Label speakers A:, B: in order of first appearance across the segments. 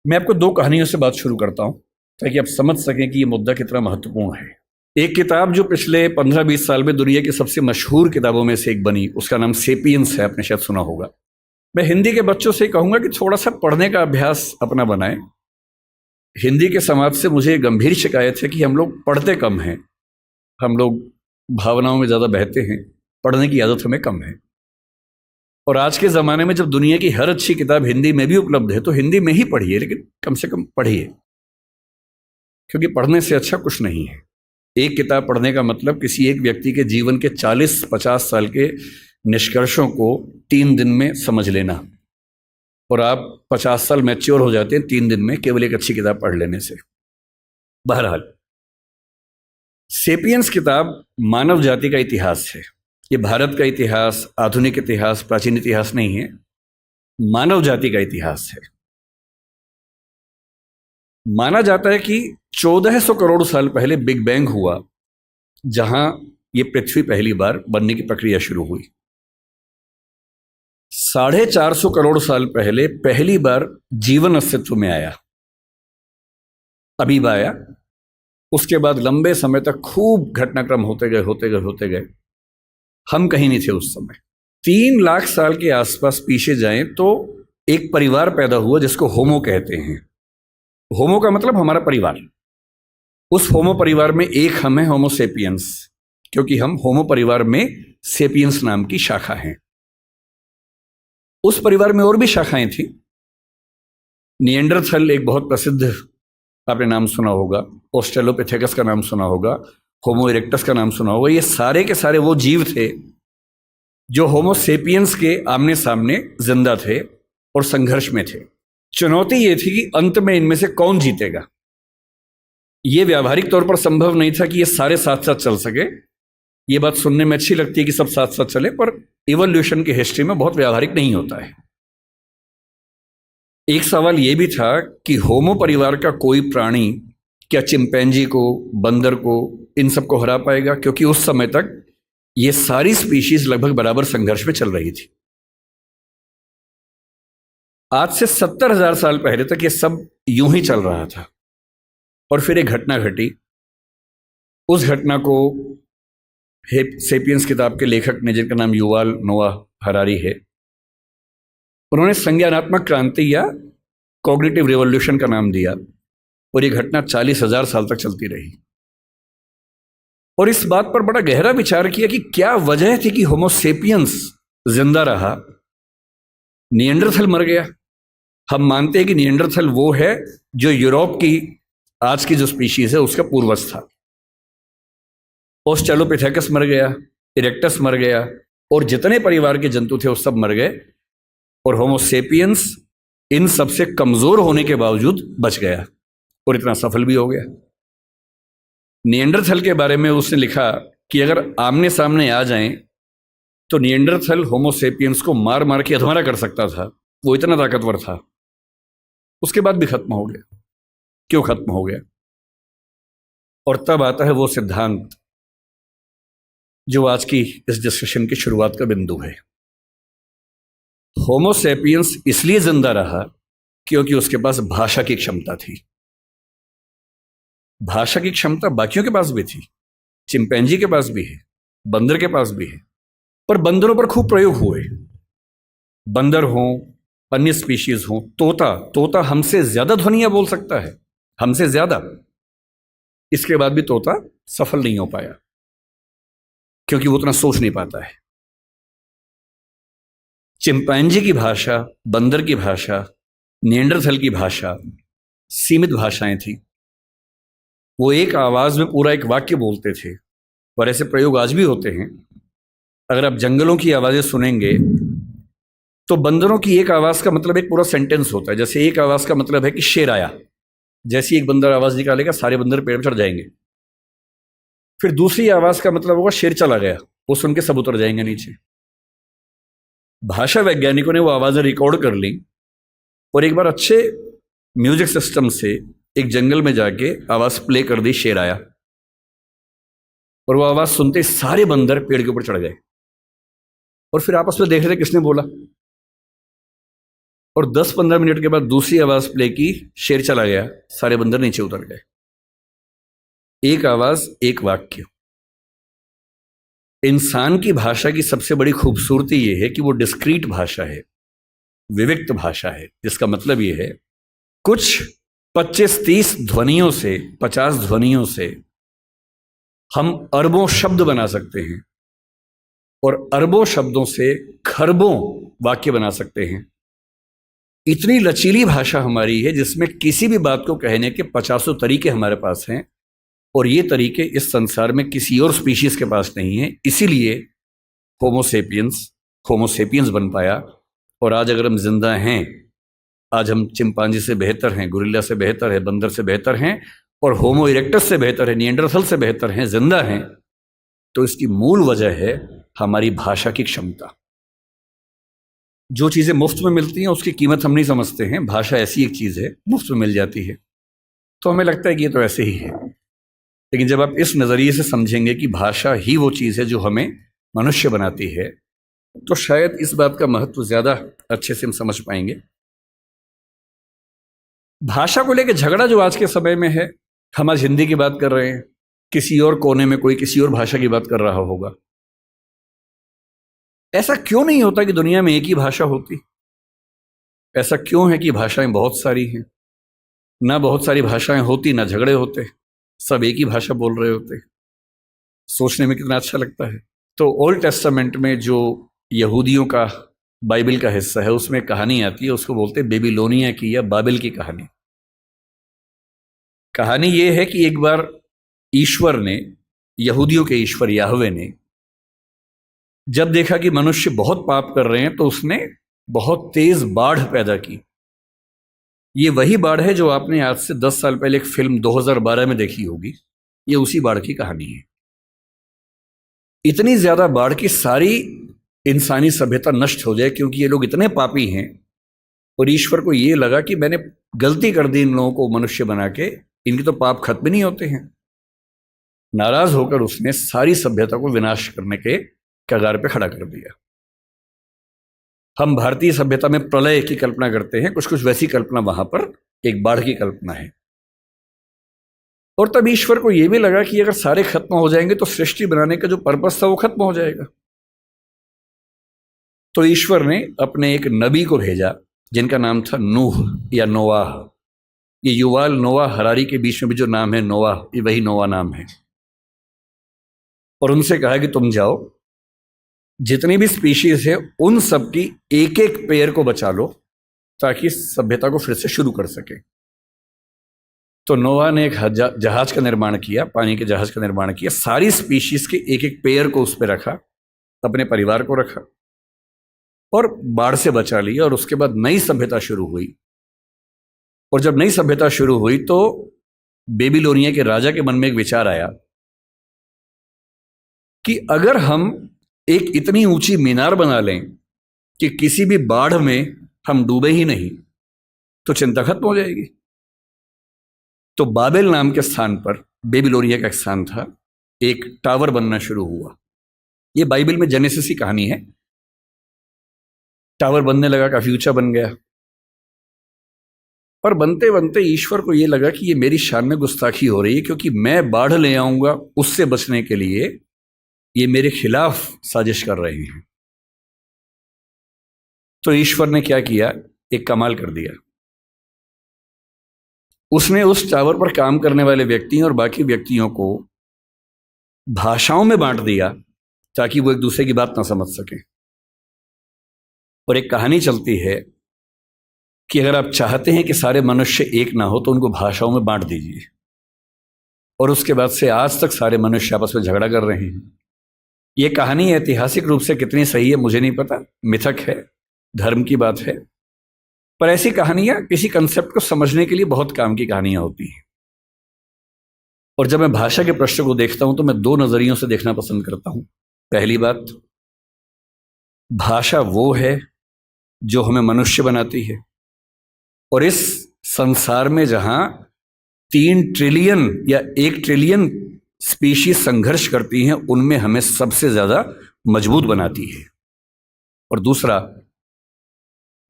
A: मैं आपको दो कहानियों से बात शुरू करता हूं ताकि आप समझ सकें कि ये मुद्दा कितना महत्वपूर्ण है। एक किताब जो पिछले 15-20 साल में दुनिया की सबसे मशहूर किताबों में से एक बनी, उसका नाम सेपियंस है, आपने शायद सुना होगा। मैं हिंदी के बच्चों से कहूंगा कि थोड़ा सा पढ़ने का अभ्यास अपना बनाएं। हिंदी के समाज से मुझे गंभीर शिकायत है कि हम लोग पढ़ते कम हैं, हम लोग भावनाओं में ज़्यादा बहते हैं, पढ़ने की आदत हमें कम है। और आज के ज़माने में जब दुनिया की हर अच्छी किताब हिंदी में भी उपलब्ध है तो हिंदी में ही पढ़िए, लेकिन कम से कम पढ़िए, क्योंकि पढ़ने से अच्छा कुछ नहीं है। एक किताब पढ़ने का मतलब किसी एक व्यक्ति के जीवन के 40-50 साल के निष्कर्षों को 3 दिन में समझ लेना, और आप 50 साल मैच्योर हो जाते हैं 3 दिन में केवल एक अच्छी किताब पढ़ लेने से। बहरहाल, सेपियंस किताब मानव जाति का इतिहास है। ये भारत का इतिहास, आधुनिक इतिहास, प्राचीन इतिहास नहीं है, मानव जाति का इतिहास है। माना जाता है कि 1400 करोड़ साल पहले बिग बैंग हुआ, जहां ये पृथ्वी पहली बार बनने की प्रक्रिया शुरू हुई। 450 करोड़ साल पहले पहली बार जीवन अस्तित्व में आया, अमीबा आया। उसके बाद लंबे समय तक खूब घटनाक्रम होते गए। हम कहीं नहीं थे उस समय। 3 लाख साल के आसपास पीछे जाएं तो एक परिवार पैदा हुआ जिसको होमो कहते हैं। होमो का मतलब हमारा परिवार। उस होमो परिवार में एक हम हैं, होमो सेपियंस, क्योंकि हम होमो परिवार में सेपियंस नाम की शाखा हैं। उस परिवार में और भी शाखाएं थी। निएंडरथल एक बहुत प्रसिद्ध, आपने नाम सुना होगा। ऑस्ट्रेलोपिथेकस का नाम सुना होगा। होमो इरेक्टस का नाम सुना होगा। ये सारे के सारे वो जीव थे जो होमो सेपियंस के आमने सामने जिंदा थे और संघर्ष में थे। चुनौती ये थी कि अंत में इनमें से कौन जीतेगा। ये व्यावहारिक तौर पर संभव नहीं था कि ये सारे साथ साथ चल सके। ये बात सुनने में अच्छी लगती है कि सब साथ साथ चले, पर इवोल्यूशन की हिस्ट्री में बहुत व्यावहारिक नहीं होता है। एक सवाल यह भी था कि होमो परिवार का कोई प्राणी क्या चिंपैंजी को, बंदर को, इन सबको हरा पाएगा, क्योंकि उस समय तक ये सारी स्पीशीज लगभग बराबर संघर्ष में चल रही थी। आज से 70,000 साल पहले तक ये सब यूं ही चल रहा था, और फिर एक घटना घटी। उस घटना को सेपियंस किताब के लेखक ने, जिनका नाम युवाल नोआ हरारी है, उन्होंने संज्ञानात्मक क्रांति या कॉग्निटिव रिवॉल्यूशन का नाम दिया। और ये घटना 40,000 साल तक चलती रही। और इस बात पर बड़ा गहरा विचार किया कि क्या वजह थी कि होमो सेपियंस जिंदा रहा, निएंडरथल मर गया। हम मानते हैं कि निएंडरथल वो है जो यूरोप की आज की जो स्पीशीज है उसका पूर्वज था। ऑस्ट्रेलोपिथेकस मर गया, इरेक्टस मर गया, और जितने परिवार के जंतु थे वो सब मर गए, और होमो सेपियंस इन सबसे कमजोर होने के बावजूद बच गया और इतना सफल भी हो गया। निएंडरथल के बारे में उसने लिखा कि अगर आमने सामने आ जाएं तो निएंडरथल होमो सेपियंस को मार मार के अधमरा कर सकता था, वो इतना ताकतवर था। उसके बाद भी खत्म हो गया। क्यों खत्म हो गया? और तब आता है वो सिद्धांत जो आज की इस डिस्कशन की शुरुआत का बिंदु है। होमो सेपियंस इसलिए जिंदा रहा क्योंकि उसके पास भाषा की क्षमता थी। भाषा की क्षमता बाकियों के पास भी थी, चिंपैंजी के पास भी है, बंदर के पास भी है, पर बंदरों पर खूब प्रयोग हुए। बंदर हो, अन्य स्पीशीज हो, तोता हमसे ज्यादा ध्वनियां बोल सकता है, हमसे ज्यादा। इसके बाद भी तोता सफल नहीं हो पाया क्योंकि वो उतना सोच नहीं पाता है। चिंपैंजी की भाषा, बंदर की भाषा, निएंडरथल की भाषा सीमित भाषाएं थी। वो एक आवाज में पूरा एक वाक्य बोलते थे, और ऐसे प्रयोग आज भी होते हैं। अगर आप जंगलों की आवाजें सुनेंगे तो बंदरों की एक आवाज का मतलब एक पूरा सेंटेंस होता है। जैसे एक आवाज का मतलब है कि शेर आया, जैसी एक बंदर आवाज निकालेगा सारे बंदर पेड़ पर चढ़ जाएंगे। फिर दूसरी आवाज का मतलब होगा शेर चला गया, वो सुन के सब उतर जाएंगे नीचे। भाषा वैज्ञानिकों ने वो आवाजें रिकॉर्ड कर ली, और एक बार अच्छे म्यूजिक सिस्टम से एक जंगल में जाके आवाज प्ले कर दी, शेर आया, और वो आवाज सुनते सारे बंदर पेड़ के ऊपर चढ़ गए। और फिर आपस में देख रहे किसने बोला। और 10-15 मिनट के बाद दूसरी आवाज प्ले की, शेर चला गया, सारे बंदर नीचे उतर गए। एक आवाज, एक वाक्य। इंसान की भाषा की सबसे बड़ी खूबसूरती यह है कि वो डिस्क्रीट भाषा है, विविक्त भाषा है, जिसका मतलब ये है कुछ 25-30 ध्वनियों से, 50 ध्वनियों से हम अरबों शब्द बना सकते हैं और अरबों शब्दों से खरबों वाक्य बना सकते हैं। इतनी लचीली भाषा हमारी है जिसमें किसी भी बात को कहने के 50 तरीके हमारे पास हैं और ये तरीके इस संसार में किसी और स्पीशीज के पास नहीं है। इसीलिए होमोसेपियंस बन पाया। और आज अगर हम जिंदा हैं, आज हम चिंपांजी से बेहतर हैं, गुरिल्ला से बेहतर है, बंदर से बेहतर हैं और होमो इरेक्टस से बेहतर है, निएंडरथल से बेहतर हैं, जिंदा हैं, तो इसकी मूल वजह है हमारी भाषा की क्षमता। जो चीज़ें मुफ्त में मिलती हैं उसकी कीमत हम नहीं समझते हैं। भाषा ऐसी एक चीज़ है, मुफ्त में मिल जाती है तो हमें लगता है कि ये तो ऐसे ही है। लेकिन जब आप इस नज़रिए से समझेंगे कि भाषा ही वो चीज़ है जो हमें मनुष्य बनाती है, तो शायद इस बात का महत्व ज़्यादा अच्छे से हम समझ पाएंगे। भाषा को लेकर झगड़ा जो आज के समय में है, हम आज हिंदी की बात कर रहे हैं, किसी और कोने में कोई किसी और भाषा की बात कर रहा होगा। ऐसा क्यों नहीं होता कि दुनिया में एक ही भाषा होती? ऐसा क्यों है कि भाषाएं बहुत सारी हैं? ना बहुत सारी भाषाएं होती ना झगड़े होते, सब एक ही भाषा बोल रहे होते। सोचने में कितना अच्छा लगता है। तो ओल्ड टेस्टामेंट में जो यहूदियों का बाइबल का हिस्सा है उसमें कहानी आती है, उसको बोलते हैं बेबीलोनिया की या बाबिल की कहानी। कहानी ये है कि एक बार ईश्वर ने, यहूदियों के ईश्वर याहवे ने, जब देखा कि मनुष्य बहुत पाप कर रहे हैं तो उसने बहुत तेज बाढ़ पैदा की। ये वही बाढ़ है जो आपने आज से 10 साल पहले एक फिल्म 2012 में देखी होगी। ये उसी बाढ़ की कहानी है। इतनी ज्यादा बाढ़ की सारी इंसानी सभ्यता नष्ट हो जाए क्योंकि ये लोग इतने पापी हैं और ईश्वर को ये लगा कि मैंने गलती कर दी इन लोगों को मनुष्य बना के, इनके तो पाप खत्म नहीं होते हैं। नाराज होकर उसने सारी सभ्यता को विनाश करने के कगार पे खड़ा कर दिया। हम भारतीय सभ्यता में प्रलय की कल्पना करते हैं, कुछ कुछ वैसी कल्पना वहां पर एक बाढ़ की कल्पना है। और तब ईश्वर को यह भी लगा कि अगर सारे खत्म हो जाएंगे तो सृष्टि बनाने का जो पर्पस था वो खत्म हो जाएगा। तो ईश्वर ने अपने एक नबी को भेजा जिनका नाम था नूह या नोआह। ये युवाल नोआह हरारी के बीच में भी जो नाम है नोआह, ये वही नोआह नाम है। और उनसे कहा कि तुम जाओ, जितनी भी स्पीशीज है उन सब की एक एक पेयर को बचा लो ताकि सभ्यता को फिर से शुरू कर सके। तो नोआह ने एक जहाज का निर्माण किया, पानी के जहाज का निर्माण किया, सारी स्पीशीज के एक एक पेयर को उस पर रखा, अपने परिवार को रखा और बाढ़ से बचा लिया। और उसके बाद नई सभ्यता शुरू हुई। और जब नई सभ्यता शुरू हुई तो बेबीलोनिया के राजा के मन में एक विचार आया कि अगर हम एक इतनी ऊंची मीनार बना लें कि किसी भी बाढ़ में हम डूबे ही नहीं तो चिंता खत्म हो जाएगी। तो बाबेल नाम के स्थान पर, बेबीलोनिया का एक स्थान था, एक टावर बनना शुरू हुआ। यह बाइबल में जेनेसिस की कहानी है। टावर बनने लगा, काफी ऊंचा बन गया। पर बनते बनते ईश्वर को यह लगा कि ये मेरी शान में गुस्ताखी हो रही है क्योंकि मैं बाढ़ ले आऊंगा उससे बचने के लिए, ये मेरे खिलाफ साजिश कर रहे हैं। तो ईश्वर ने क्या किया, एक कमाल कर दिया। उसने उस टावर पर काम करने वाले व्यक्तियों और बाकी व्यक्तियों को भाषाओं में बांट दिया ताकि वो एक दूसरे की बात ना समझ सके। और एक कहानी चलती है कि अगर आप चाहते हैं कि सारे मनुष्य एक ना हो तो उनको भाषाओं में बांट दीजिए। और उसके बाद से आज तक सारे मनुष्य आपस में झगड़ा कर रहे हैं। यह कहानी ऐतिहासिक रूप से कितनी सही है मुझे नहीं पता, मिथक है, धर्म की बात है, पर ऐसी कहानियां किसी कंसेप्ट को समझने के लिए बहुत काम की कहानियां होती हैं। और जब मैं भाषा के प्रश्न को देखता हूं तो मैं दो नजरियों से देखना पसंद करता हूं। पहली बात, भाषा वो है जो हमें मनुष्य बनाती है। और इस संसार में जहां 3 ट्रिलियन या 1 ट्रिलियन स्पीशीज संघर्ष करती हैं, उनमें हमें सबसे ज्यादा मजबूत बनाती है। और दूसरा,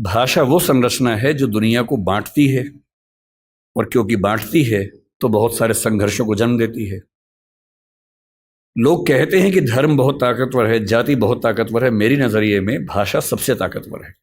A: भाषा वो संरचना है जो दुनिया को बांटती है, और क्योंकि बांटती है तो बहुत सारे संघर्षों को जन्म देती है। लोग कहते हैं कि धर्म बहुत ताकतवर है, जाति बहुत ताकतवर है। मेरी नज़रिए में भाषा सबसे ताकतवर है।